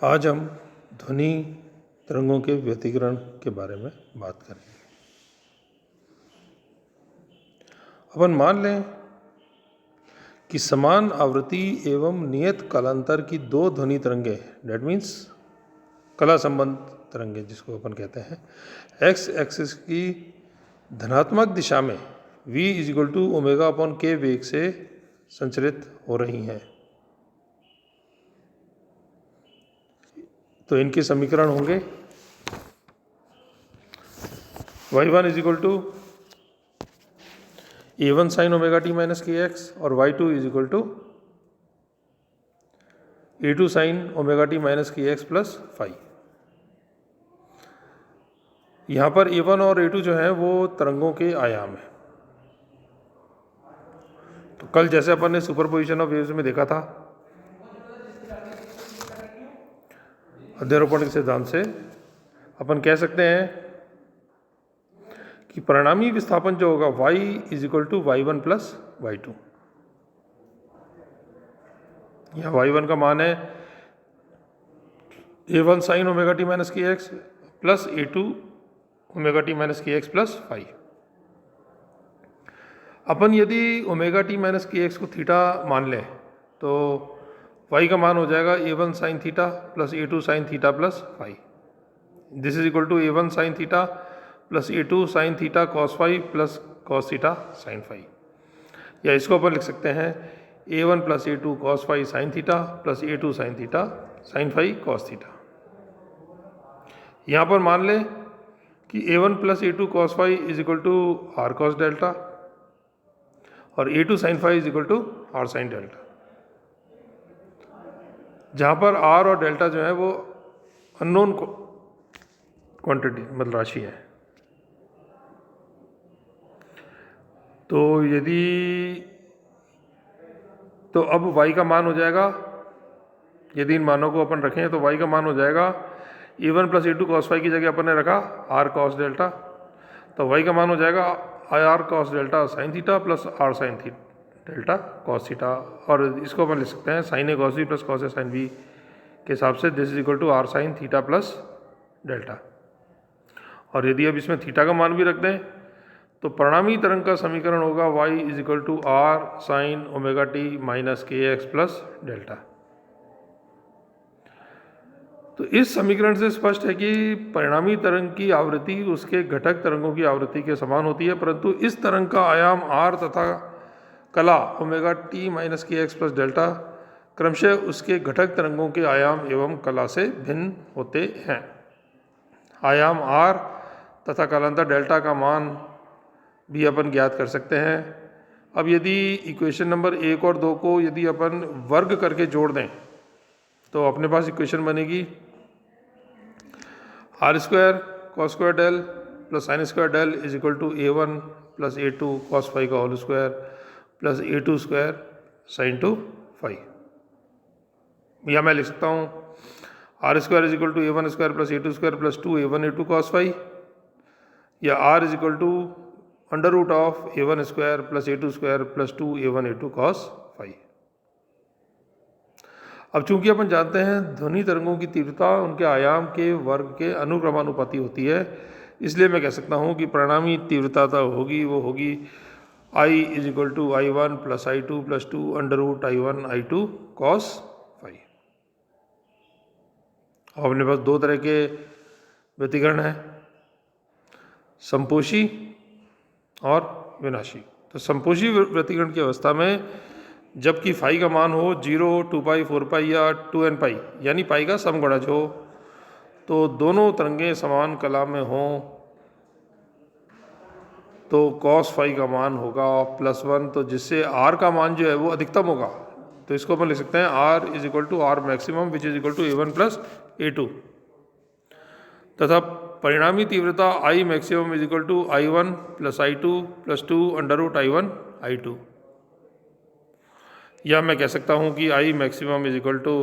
आज हम ध्वनि तरंगों के व्यतिकरण के बारे में बात करेंगे। अपन मान लें कि समान आवृत्ति एवं नियत कालांतर की दो ध्वनि तरंगें, डेट मीन्स कला संबंध तरंगें जिसको अपन कहते हैं, एक्स एक्सिस की धनात्मक दिशा में v = ω/k वेग से संचरित हो रही हैं। तो इनके समीकरण होंगे y1 = a1 sin ωt - kx और y2 = a2 sin ωt - kx plus phi. यहाँ पर a1 और a2 जो है वो तरंगों के आयाम है। तो कल जैसे अपन ने सुपरपोजिशन ऑफ वेव्स में देखा था, अध्यारोपण के सिद्धांत से अपन कह सकते हैं कि परिणामी विस्थापन जो होगा y = y1 प्लस y2। यहाँ y1 का मान है a1 sin ωt - kx plus a2 ωt - kx plus phi. अपन यदि ωt - kx को थीटा मान लें तो y का मान हो जाएगा a1 sin theta plus a2 sin theta plus phi. This is equal to a1 sin theta plus a2 sin theta cos phi plus cos theta sin phi. या इसको अपन लिख सकते हैं a1 plus a2 cos phi sin theta plus a2 sin theta sin phi cos theta. यहाँ पर मान लें कि a1 plus a2 cos phi is equal to r cos delta और a2 sin phi is equal to r sin delta, जहाँ पर r और delta जो है वो अननोन क्वांटिटी मतलब राशि है। तो अब y का मान हो जाएगा, यदि इन मानों को अपन रखें तो y का मान हो जाएगा a1 plus a2 cos phi की जगह अपन ने रखा r cos डेल्टा, तो y का मान हो जाएगा r cos delta sin theta plus r sin delta cos theta. और इसको अपन लिख सकते हैं sin a cos b plus cos a sin b के हिसाब से, this is equal to r sin theta plus delta. और यदि अब इसमें थीटा का मान भी रख दें तो परिणामी तरंग का समीकरण होगा y = r sin ωt - kx plus delta. तो इस समीकरण से स्पष्ट है कि परिणामी तरंग की आवृत्ति उसके घटक तरंगों की आवृत्ति के समान होती है, परंतु इस तरंग का आयाम r तथा कला ωt - kx प्लस डेल्टा क्रमशः उसके घटक तरंगों के आयाम एवं कला से भिन्न होते हैं। आयाम r तथा कालांतर डेल्टा का मान भी अपन ज्ञात कर सकते हैं। अब यदि इक्वेशन नंबर 1 और 2 को यदि अपन वर्ग करके जोड़ दें तो अपने पास इक्वेशन बनेगी r² cos² del plus sin² del is equal to a1 plus a2 cos phi का whole square plus a2² sin 2 phi. या मैं लिख सकता हूँ r² is equal to a1² plus a2² plus 2a1 a2 cos phi, या r is equal to √ऑफ a1² plus a2² plus 2a1 a2 cos phi. अब चूंकि अपन जानते हैं ध्वनि तरंगों की तीव्रता उनके आयाम के वर्ग के अनुक्रमानुपाती होती है, इसलिए मैं कह सकता हूँ कि परिणामी तीव्रता होगी वो होगी I = I1 plus I2 plus 2 √I1 I2 cos phi. अब अपने पास दो तरह के व्यतिकरण हैं, संपोषी और विनाशी। तो संपोषी व्यतिकरण की अवस्था में जबकि फाई का मान हो 0, 2 पाई, 4 पाई या 2n पाई यानी पाई का समगुणज हो, तो दोनों तरंगें समान कला में हों तो cos फाई का मान होगा +1, तो जिससे r का मान जो है वो अधिकतम होगा। तो इसको अपन लिख सकते हैं r is equal to r maximum which is equal to a1 plus a2, तथा परिणामी तीव्रता I maximum is equal to I1 plus I2 plus 2 √I1 I2। या मैं कह सकता हूँ कि I maximum is equal to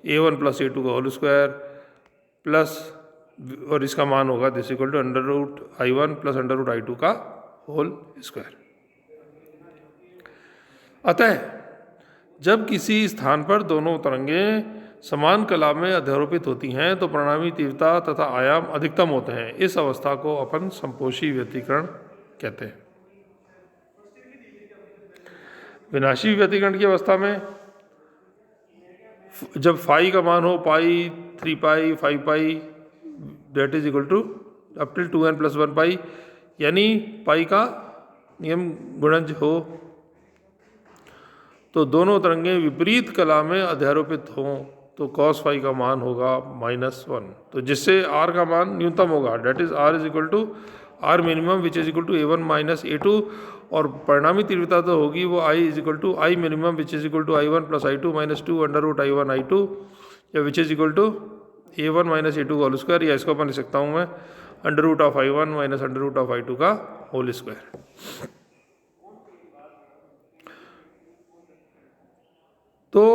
a1 plus a2 का होल स्क्वायर प्लस, और इसका मान होगा this equal to √I1 plus √I2 का होल स्क्वायर। अतः जब किसी स्थान पर दोनों तरंगें समान कला में अध्यारोपित होती हैं तो परिणामी तीव्रता तथा आयाम अधिकतम होते हैं। इस अवस्था को अपन संपोषी व्यतिकरण कहते हैं। विनाशी व्यतिकरण की अवस्था में जब फाई का मान हो pi, 3 pi, 5 pi that is equal to up till 2n+1 pi, यानी पाई का नियम गुणज हो, तो दोनों तरंगें विपरीत कला में अध्यारोपित हों तो cos फाई का मान होगा -1, तो जिससे r का मान न्यूनतम होगा, that is r is equal to r minimum which is equal to a1 minus a2, और परिणामी तीव्रता तो होगी वो i is equal to i minimum which is equal to i1 plus i2 minus 2 under root i1 i2, या which is equal to a1 minus a2 का whole square, या इसको अपन लिख सकता हूँ मैं under root of i1 minus under root of i2 का होल स्क्वायर। तो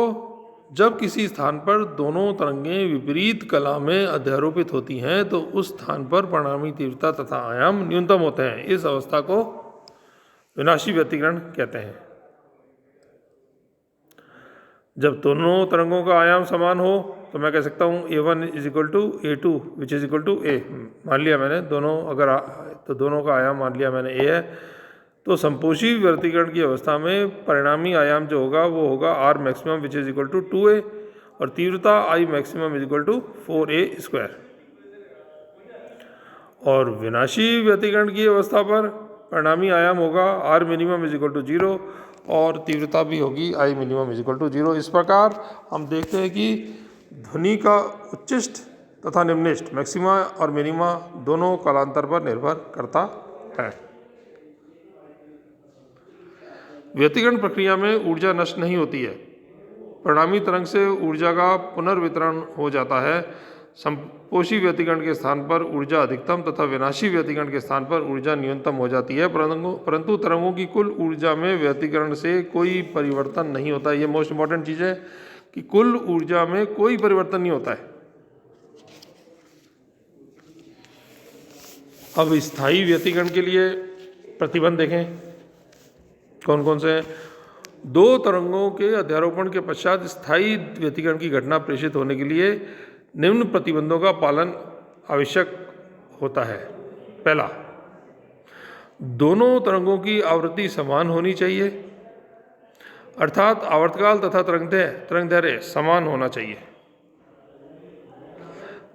जब किसी स्थान पर दोनों तरंगें विपरीत कला में अध्यारोपित होती हैं तो उस स्थान पर परिणामी तीव्रता तथा आयाम न्यूनतम होते हैं। इस अवस्था को विनाशी व्यतिकरण कहते हैं। जब दोनों तरंगों का आयाम समान हो तो मैं कह सकता हूँ a1 is equal to a2 which is equal to a, मान लिया मैंने दोनों, अगर तो दोनों का आयाम मान लिया मैंने a है, तो संपोषी व्यतिकरण की अवस्था में परिणामी आयाम जो होगा वो होगा r maximum which is equal to 2a, और तीव्रता I maximum is equal to 4a²। और विनाशी व्यतिकरण की अवस्था पर परिणामी आयाम होगा r minimum is equal to 0 और तीव्रता भी होगी I minimum is equal to 0। इस प्रकार हम देखते हैं कि ध्वनि का उच्चिष्ट तथा निम्निष्ट मैक्सिमा और मिनिमा दोनों कालांतर पर निर्भर करता है। व्यतिकरण प्रक्रिया में ऊर्जा नष्ट नहीं होती है, परिणामी तरंग से ऊर्जा का पुनर्वितरण हो जाता है। संपोषी व्यतिकरण के स्थान पर ऊर्जा अधिकतम तथा विनाशी व्यतिकरण के स्थान पर ऊर्जा न्यूनतम हो जाती है, परंतु तरंगों की कुल ऊर्जा में व्यतिकरण से कोई परिवर्तन नहीं होता है। ये मोस्ट इंपॉर्टेंट चीज़ है कि कुल ऊर्जा में कोई परिवर्तन नहीं होता है। अब स्थायी व्यतिकरण के लिए प्रतिबंध देखें कौन कौन से हैं। दो तरंगों के अध्यारोपण के पश्चात स्थायी व्यतिकरण की घटना प्रेषित होने के लिए निम्न प्रतिबंधों का पालन आवश्यक होता है। पहला, दोनों तरंगों की आवृत्ति समान होनी चाहिए, अर्थात आवर्तकाल तथा तरंगदैर्घ्य समान होना चाहिए।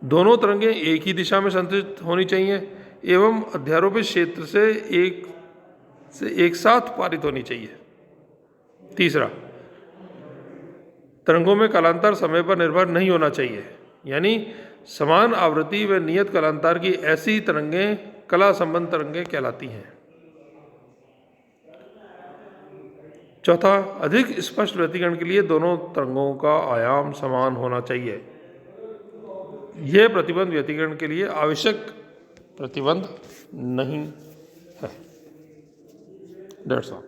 दोनों तरंगें एक ही दिशा में संतुलित होनी चाहिए एवं अध्यारोपित क्षेत्र से एक साथ पारित होनी चाहिए। तीसरा, तरंगों में कालांतर समय पर निर्भर नहीं होना चाहिए, यानी समान आवृत्ति व नियत कालांतर की ऐसी तरंगें कला संबंध तरंगें कहलाती हैं। चौथा, अधिक स्पष्ट व्यतिकरण के लिए दोनों तरंगों का आयाम समान होना चाहिए। यह प्रतिबंध व्यतिकरण के लिए आवश्यक प्रतिबंध नहीं है। That's all.